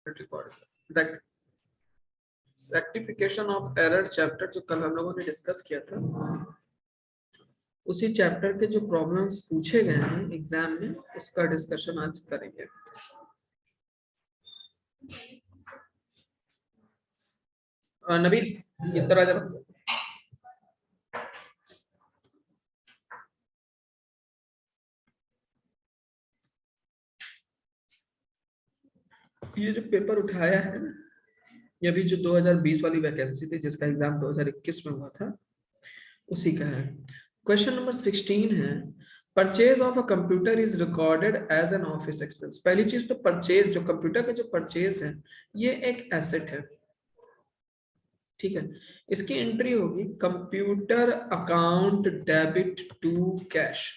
Record rectification of error chapter जो कल हम लोगों ने डिस्कस किया था, उसी चैप्टर के जो प्रॉब्लम्स पूछे गए हैं एग्जाम में, उसका डिस्कशन आज करेंगे। नबील ये दरवाजा बंद कर। ये जो पेपर उठाया है ना, ये भी जो 2020 वाली वैकेंसी थी जिसका एग्जाम 2021 में हुआ था, उसी का है। क्वेश्चन नंबर 16 है, purchase of a computer is recorded as an office expense. पहली चीज तो परचेज, जो कंप्यूटर का जो परचेज है, ये एक एसेट है, ठीक है। इसकी एंट्री होगी computer account debit to cash,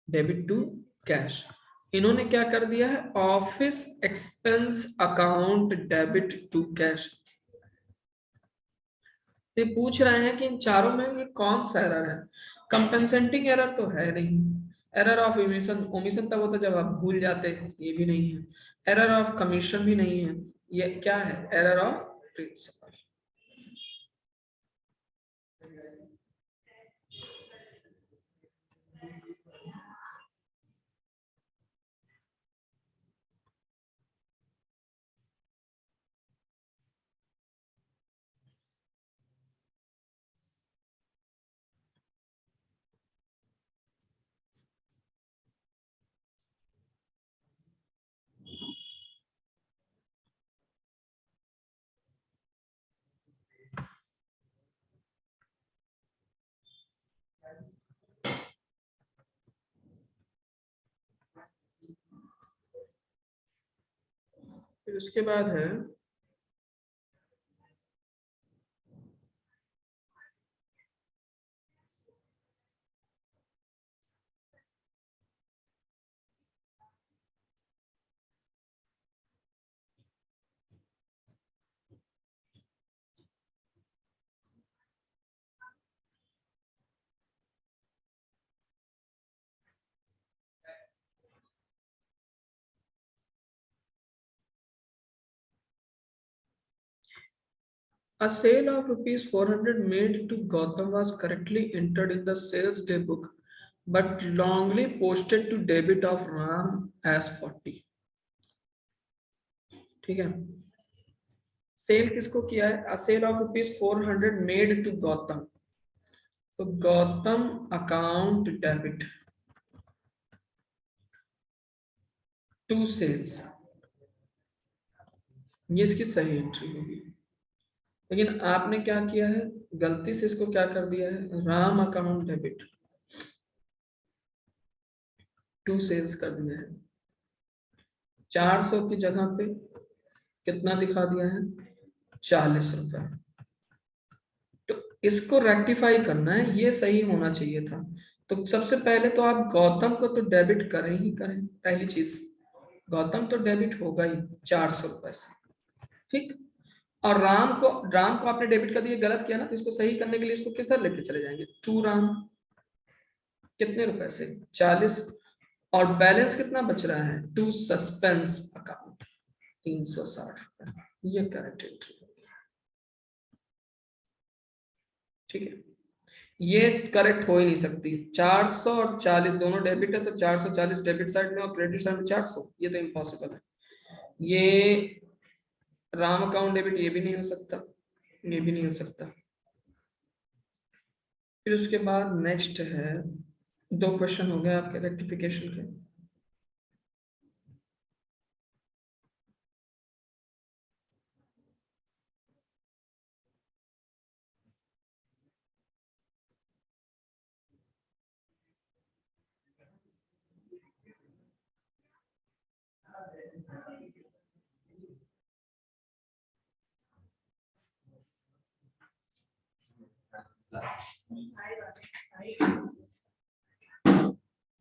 debit to cash. इन्होंने क्या कर दिया है, office expense account debit to cash. ये पूछ रहे हैं कि इन चारों में ये कौन सा एरर है। कंपेंसेटिंग एरर तो है नहीं, एरर ऑफ ओमिशन, ओमिशन तब होता जब आप भूल जाते हैं, ये भी नहीं है। एरर ऑफ कमीशन भी नहीं है। ये क्या है, एरर ऑफ प्रिंसिपल। फिर उसके बाद है a sale of rupees 400 made to Gautam was correctly entered in the sales day book but wrongly posted to debit of Ram as 40। ठीक है, सेल किसको किया है, a sale of rupees 400 made to Gautam, तो Gautam account debit to sales, ये इसकी सही entry होगी। लेकिन आपने क्या किया है, गलती से इसको क्या कर दिया है, Ram account debit to sales कर दिया है। 400 की जगह पे कितना दिखा दिया है, 40 रुपए। तो इसको रेक्टिफाई करना है, ये सही होना चाहिए था। तो सबसे पहले तो आप गौतम को तो डेबिट करें ही करें, पहली चीज गौतम तो डेबिट होगा ही 400 रुपए से, ठीक। और राम को आपने डेबिट कर दिया, गलत किया ना, तो इसको सही करने के लिए इसको किस तरह लेके चले जाएंगे, टू राम कितने रुपए से, 40, और बैलेंस कितना बच रहा है, टू सस्पेंस अकाउंट 360 रुपए, ये करेक्ट एंट्री, ठीक है। ये करेक्ट हो ही नहीं सकती, 400 और 40 दोनों डेबिट है, तो 440 डेबिट साइड में और क्रेडिट साइड में 400, ये तो इम्पॉसिबल है। ये राम अकाउंट डेबिट ये भी नहीं हो सकता, ये भी नहीं हो सकता। फिर उसके बाद नेक्स्ट है, दो क्वेश्चन हो गए आपके रेक्टिफिकेशन के।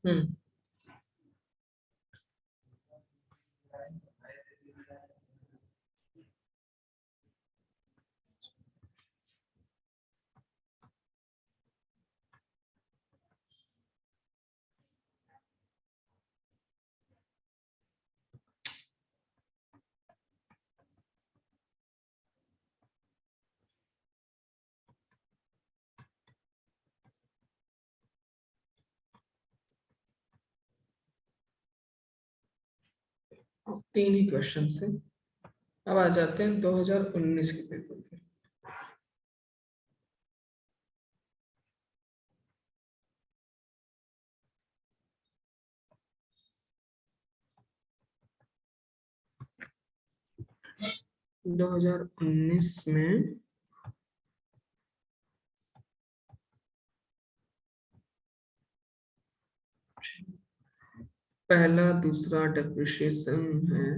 हम्म, तीन ही क्वेश्चन थे। अब आ जाते हैं 2019 के पेपर पे। दो हजार उन्नीस में पहला दूसरा डेप्रिसिएशन है,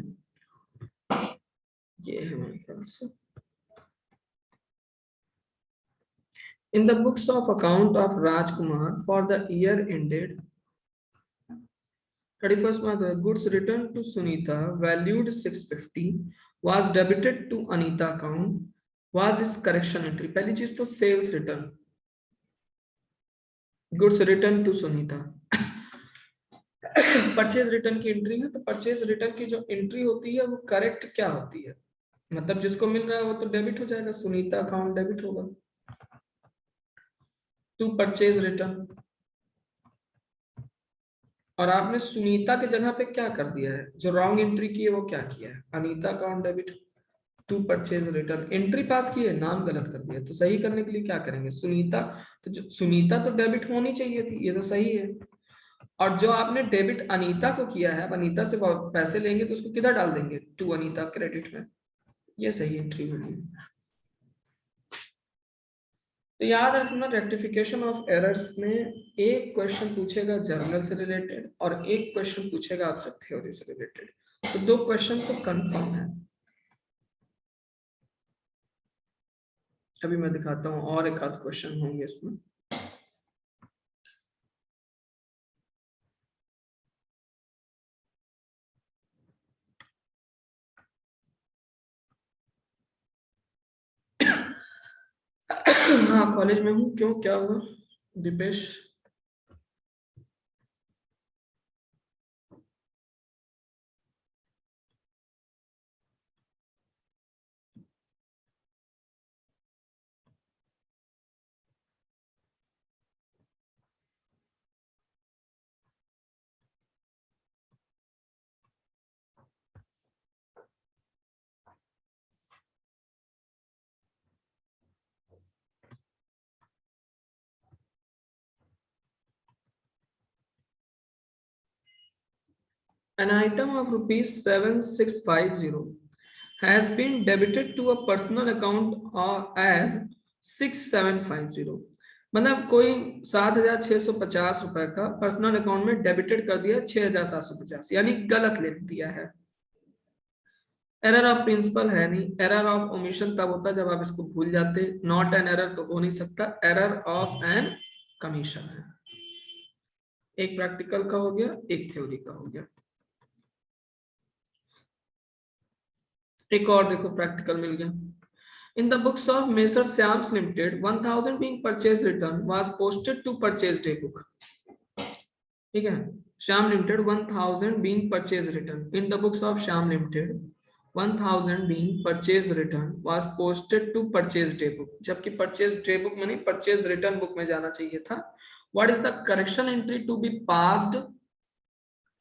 ये है मेरे ख्याल से। In the books of account of Rajkumar for the year ended 31st March, goods returned to Sunita valued 650 was debited to Anita account was his correction entry। पहली चीज तो sales return, goods return to Sunita. Purchase return की entry है, तो purchase return की जो entry होती है वो करेक्ट क्या होती है, मतलब जिसको मिल रहा है वो तो डेबिट हो जाएगा, सुनीता अकाउंट डेबिट होगा टू परचेज रिटर्न। और आपने सुनीता के जगह पे क्या कर दिया है, जो रॉन्ग एंट्री की है वो क्या किया है, Anita account debit to purchase return. Entry pass की है, नाम गलत कर दिया, तो सही करने के लिए क्या करेंगे, सुनीता, तो जो सुनीता तो डेबिट होनी चाहिए थी, ये तो सही है। और जो आपने डेबिट अनीता को किया है, अब अनीता से पैसे लेंगे तो उसको किधर डाल देंगे, टू अनीता क्रेडिट में, ये सही एंट्री होगी। तो याद रखना रेक्टिफिकेशन ऑफ एरर्स में एक क्वेश्चन पूछेगा जर्नल से रिलेटेड और एक क्वेश्चन पूछेगा आपसे थ्योरी से रिलेटेड, तो दो क्वेश्चन तो कंफर्म है। अभी मैं दिखाता हूँ और एक आध क्वेश्चन होंगे इसमें। हाँ कॉलेज में हूँ, क्यों क्या हुआ Dipesh? An item of rupees 7650 has been debited to a personal account as 6750। मतलब कोई 7,650 रुपए का पर्सनल अकाउंट में डेबिटेड कर दिया 6,750, यानी गलत लिख दिया है। एरर ऑफ प्रिंसिपल है नहीं, एरर ऑफ ओमिशन तब होता है जब आप इसको भूल जाते, नॉट एन एरर तो हो नहीं सकता, एरर ऑफ एन कमीशन है। एक प्रैक्टिकल का हो गया, एक थ्योरी का हो गया। एक और देखो प्रैक्टिकल मिल गया। In the books of Messrs Syams Limited, 1,000 being purchase return was posted to purchase day book। ठीक है, Shyam limited 1,000 being purchase return in the books of Syam Limited, 1,000 being purchase return was posted to purchase day book, जबकि purchase day book में नहीं purchase return book में जाना चाहिए था। What is the correction entry to be passed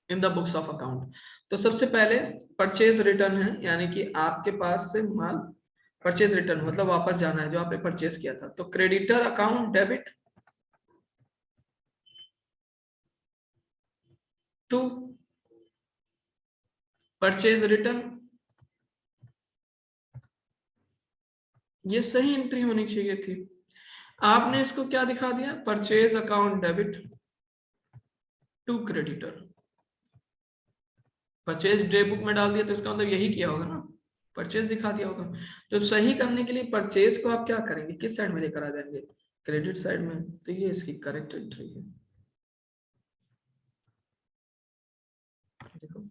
in the books of account? तो सबसे पहले परचेज रिटर्न है, यानी कि आपके पास से माल परचेज रिटर्न मतलब वापस जाना है जो आपने परचेज किया था, तो creditor account debit to purchase return, ये सही एंट्री होनी चाहिए थी। आपने इसको क्या दिखा दिया, purchase account debit to creditor, purchase day book में डाल दिया तो इसका मतलब यही किया होगा ना, परचेज दिखा दिया होगा। तो सही करने के लिए परचेज को आप क्या करेंगे, किस साइड में लेकर आ जाएंगे, क्रेडिट साइड में, तो ये इसकी करेक्ट एंट्री है। देखो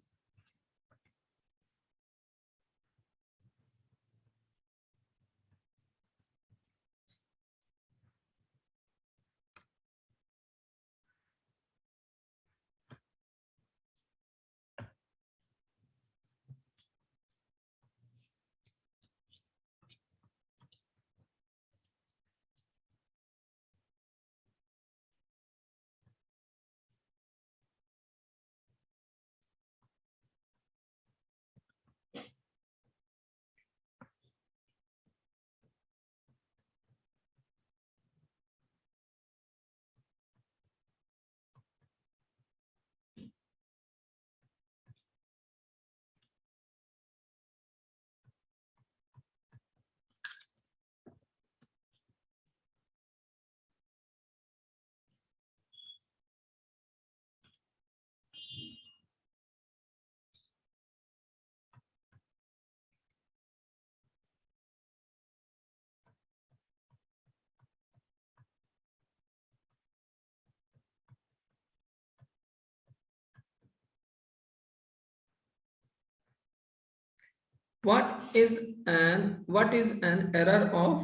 what is an error of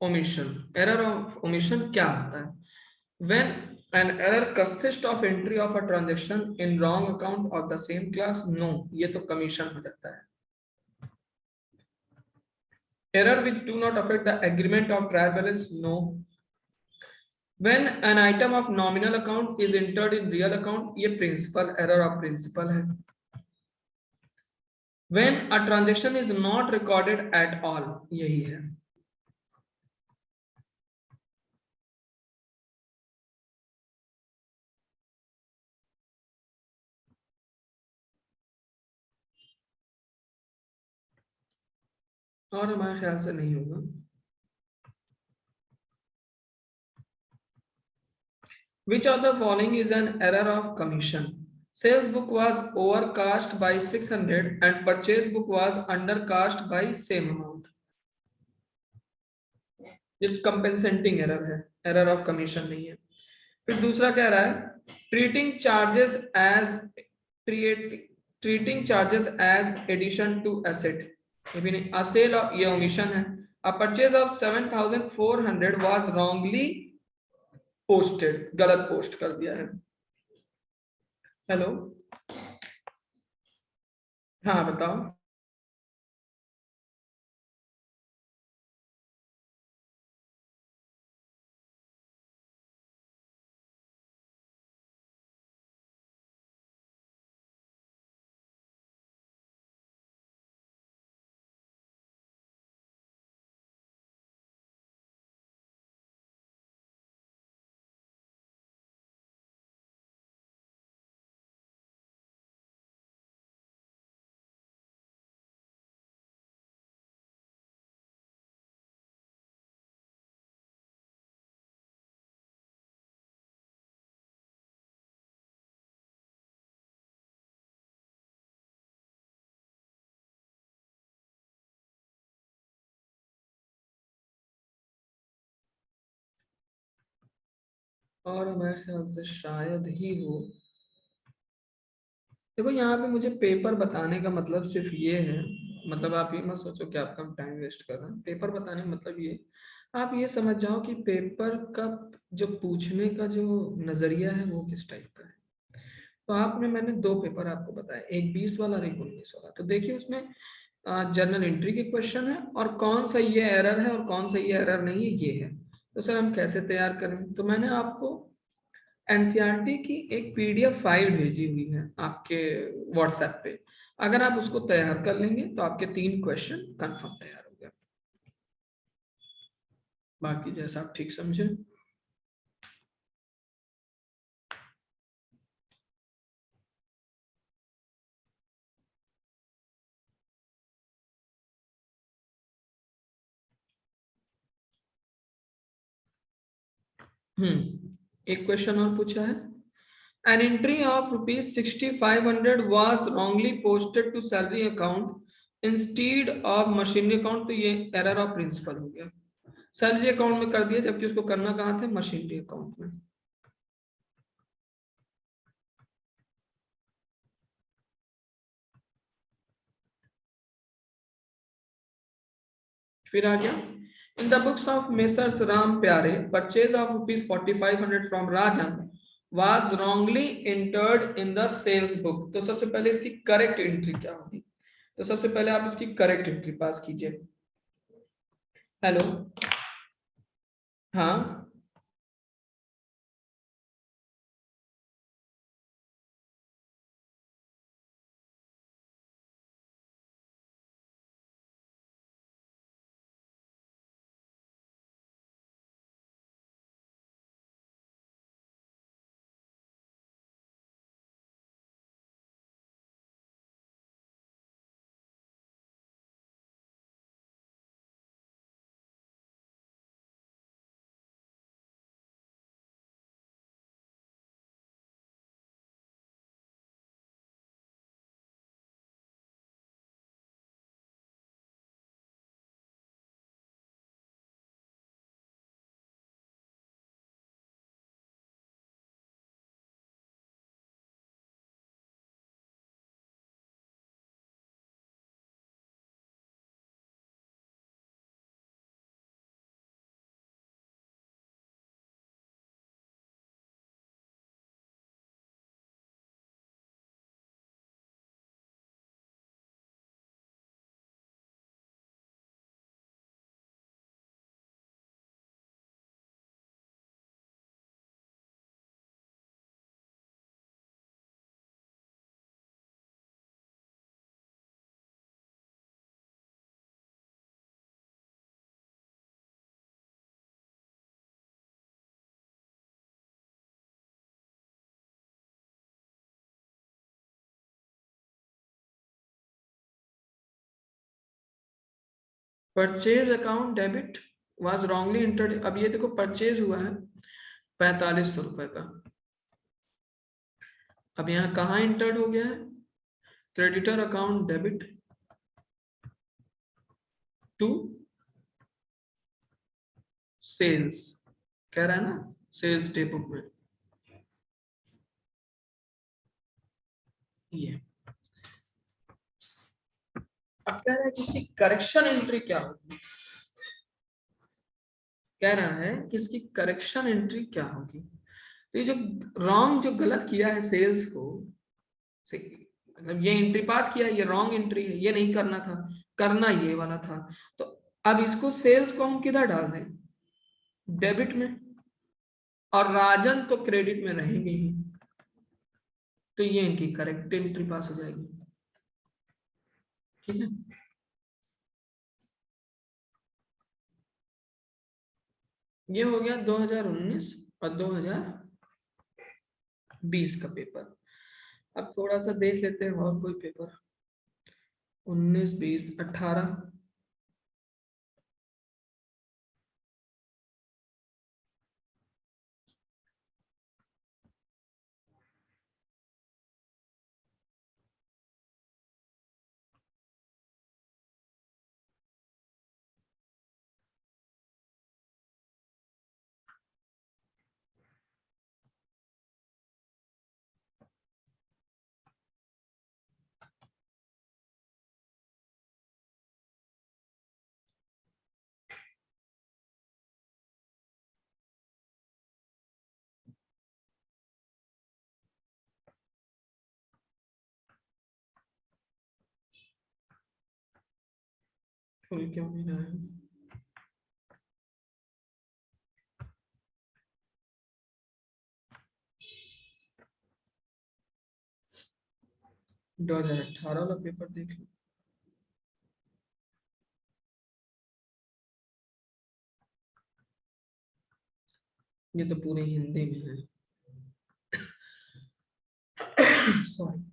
omission? Error of omission क्या होता है? When an error consists of entry of a transaction in wrong account of the same class, no, ये तो commission हो जाता है. Error which do not affect the agreement of trial balance, no. When an item of nominal account is entered in real account, ये principal error of principal है. When a transaction is not recorded at all, यही है. और हमारे ख्याल से नहीं होगा. Which of the following is an error of commission? Sales book was overcast by 600 and purchase book was undercast by same amount. ये compensating error है, error of commission नहीं है. फिर दूसरा कह रहा है treating charges as addition to asset. ये भी नहीं. A sale of ये omission है. A purchase of 7,400 was wrongly posted. गलत पोस्ट कर दिया है. हेलो, हाँ बताओ. और हमारे ख्याल से शायद ही हो. देखो यहाँ पे मुझे पेपर बताने का मतलब सिर्फ ये है, मतलब आप ये मत सोचो कि आपका टाइम वेस्ट कर रहे हैं. पेपर बताने का मतलब ये, आप ये समझ जाओ कि पेपर का जो पूछने का जो नजरिया है वो किस टाइप का है. तो आपने मैंने दो पेपर आपको बताया, एक 20 वाला और एक 19 वाला. तो देखिए उसमें जर्नल एंट्री के क्वेश्चन है और कौन सा ये एरर है और कौन सा ये एरर नहीं है ये है. तो सर हम कैसे तैयार करें? तो मैंने आपको एनसीईआरटी की एक पीडीएफ फाइल भेजी हुई है आपके व्हाट्सएप पे. अगर आप उसको तैयार कर लेंगे तो आपके 3 क्वेश्चन कंफर्म तैयार हो गए. बाकी जैसा आप ठीक समझे. एक क्वेश्चन और पूछा है. An entry of rupees 6,500 was wrongly posted to salary account instead of machinery account. तो ये error of principle हो गया. सैलरी अकाउंट में कर दिया जबकि उसको करना कहाँ थे? मशीनरी अकाउंट में. फिर आ गया. In the books of messrs Ram Pyare purchase of rupees 4,500 from Rajan was wrongly entered in the sales book. तो सबसे पहले इसकी करेक्ट एंट्री क्या होगी? तो सबसे पहले आप इसकी करेक्ट एंट्री पास कीजिए. हेलो, हाँ purchase account debit was wrongly entered. अब ये देखो परचेज हुआ है 4500 रुपए का, अब यहाँ कहाँ इंटर्ड हो गया है, creditor account debit to sales, कह रहा है ना सेल्स डे बुक में। ये अब कह रहा है कि इसकी करेक्शन एंट्री क्या होगी, कह रहा है कि इसकी करेक्शन एंट्री क्या होगी। तो ये जो रॉन्ग जो गलत किया है सेल्स को, मतलब ये एंट्री पास किया है, ये रॉन्ग एंट्री है, ये नहीं करना था, करना ये वाला था। तो अब इसको सेल्स को हम किधर डाल दें, डेबिट में, और राजन तो क्रेडिट में रहेंगे ही, तो ये इनकी करेक्ट एंट्री पास हो जाएगी। ठीक है, ये हो गया 2019 और 2020 का पेपर। अब थोड़ा सा देख लेते हैं और कोई पेपर, 19 20 18। कोई क्यों नहीं रहा है, 2018 वाला पेपर देख लो। ये तो पूरे हिंदी में है, सॉरी।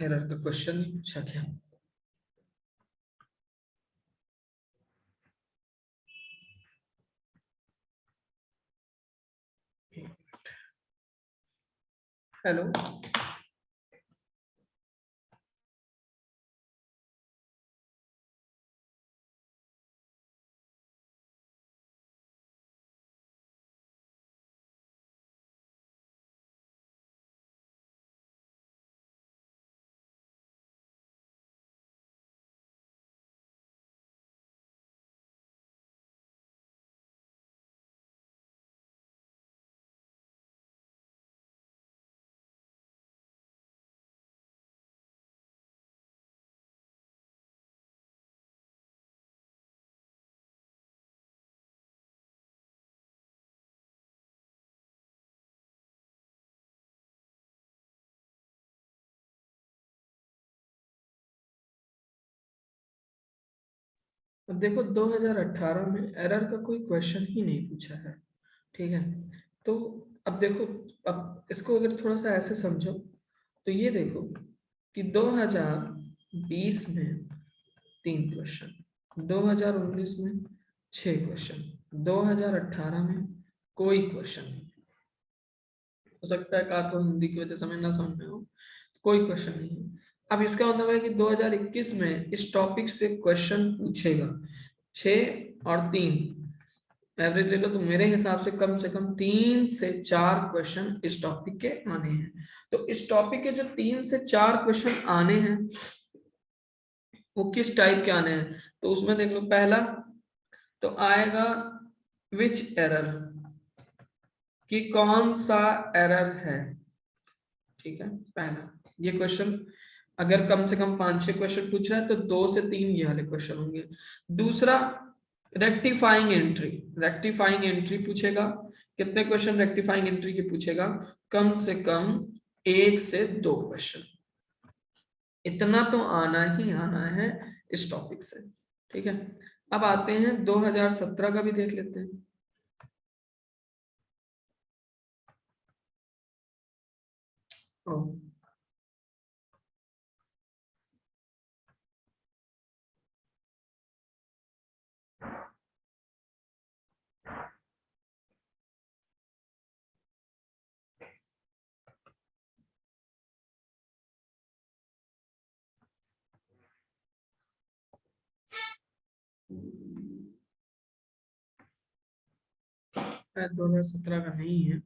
एरर का क्वेश्चन नहीं पूछा क्या, हेलो। अब देखो 2018 में एरर का कोई क्वेश्चन ही नहीं पूछा है, ठीक है। तो अब देखो, अब इसको अगर थोड़ा सा ऐसे समझो, तो ये देखो कि 2020 में 3 क्वेश्चन, 2019 में 6 क्वेश्चन, 2018 में कोई क्वेश्चन नहीं। हो सकता है का तो हिंदी की वजह से हमें ना समझ में हो, कोई क्वेश्चन नहीं है। अब इसका मतलब है कि 2021 में इस टॉपिक से क्वेश्चन पूछेगा 6 और 3, एवरेज ले लो तो मेरे हिसाब से कम 3 से 4 क्वेश्चन इस टॉपिक के आने हैं। तो इस टॉपिक के जो 3 से 4 क्वेश्चन आने हैं वो किस टाइप के आने हैं, तो उसमें देख लो पहला तो आएगा विच एरर, कि कौन सा एरर है। ठीक है, पहला ये क्वेश्चन अगर कम से कम 5-6 क्वेश्चन पूछ रहा है तो 2 से 3 ये वाले क्वेश्चन होंगे। दूसरा रेक्टिफाइंग एंट्री, रेक्टिफाइंग एंट्री पूछेगा। कितने क्वेश्चन रेक्टिफाइंग एंट्री के पूछेगा, कम से कम 1 से 2 क्वेश्चन, इतना तो आना ही आना है इस टॉपिक से। ठीक है, अब आते हैं 2017 का भी देख लेते हैं। ओ, शायद 2017 का नहीं है,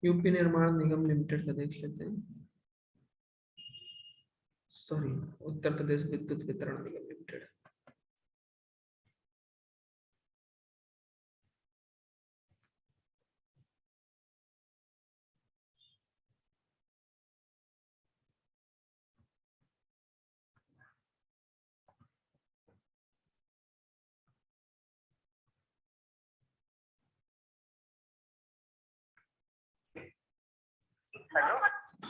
यूपी निर्माण निगम लिमिटेड का देख लेते हैं। सॉरी, उत्तर प्रदेश विद्युत वितरण निगम लिमिटेड।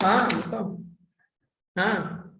हाँ बताओ। हाँ